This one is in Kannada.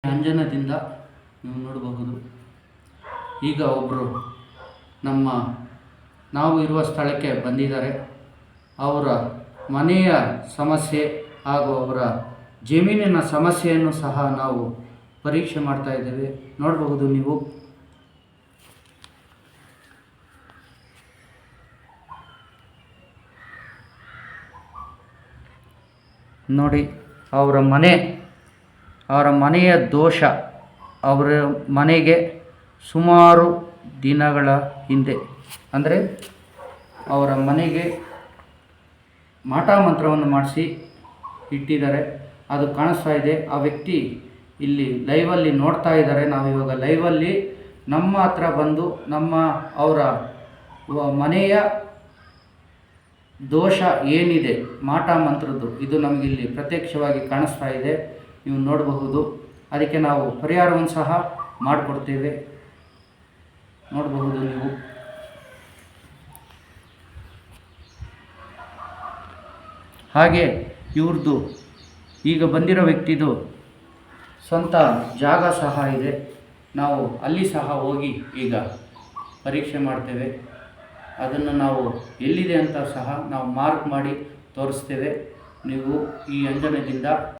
ಅಂಜನದಿಂದ ನೀವು ನೋಡಬಹುದು. ಈಗ ಒಬ್ಬರು ನಾವು ಇರುವ ಸ್ಥಳಕ್ಕೆ ಬಂದಿದ್ದಾರೆ. ಅವರ ಮನೆಯ ಸಮಸ್ಯೆ ಹಾಗೂ ಅವರ ಜಮೀನಿನ ಸಮಸ್ಯೆಯನ್ನು ಸಹ ನಾವು ಪರೀಕ್ಷೆ ಮಾಡ್ತಾ ಇದ್ದೇವೆ. ನೋಡಬಹುದು ನೀವು. ನೋಡಿ, ಅವರ ಮನೆಯ ದೋಷ. ಅವರ ಮನೆಗೆ ಸುಮಾರು ದಿನಗಳ ಹಿಂದೆ, ಅಂದರೆ ಅವರ ಮನೆಗೆ ಮಾಟ ಮಂತ್ರವನ್ನು ಮಾಡಿಸಿ ಇಟ್ಟಿದ್ದಾರೆ. ಅದು ಕಾಣಿಸ್ತಾ ಇದೆ. ಆ ವ್ಯಕ್ತಿ ಇಲ್ಲಿ ಲೈವಲ್ಲಿ ನೋಡ್ತಾ ಇದ್ದಾರೆ. ನಾವಿವಾಗ ಲೈವಲ್ಲಿ ನಮ್ಮ ಹತ್ರ ಬಂದು ಅವರ ಮನೆಯ ದೋಷ ಏನಿದೆ, ಮಾಟ ಮಂತ್ರದ್ದು, ಇದು ನಮಗಿಲ್ಲಿ ಪ್ರತ್ಯಕ್ಷವಾಗಿ ಕಾಣಿಸ್ತಾ ಇದೆ. ನೀವು ನೋಡಬಹುದು. ಅದಕ್ಕೆ ನಾವು ಪರಿಹಾರವನ್ನು ಸಹ ಮಾಡಿಕೊಡ್ತೇವೆ. ನೋಡಬಹುದು ನೀವು. ಹಾಗೆ ಇವ್ರದ್ದು ಈಗ ಬಂದಿರೋ ವ್ಯಕ್ತಿದು ಸ್ವಂತ ಜಾಗ ಸಹ ಇದೆ. ನಾವು ಅಲ್ಲಿ ಸಹ ಹೋಗಿ ಈಗ ಪರೀಕ್ಷೆ ಮಾಡ್ತೇವೆ. ಅದನ್ನು ನಾವು ಎಲ್ಲಿದೆ ಅಂತ ಸಹ ನಾವು ಮಾರ್ಕ್ ಮಾಡಿ ತೋರಿಸ್ತೇವೆ. ನೀವು ಈ ಅಂಜನದಿಂದ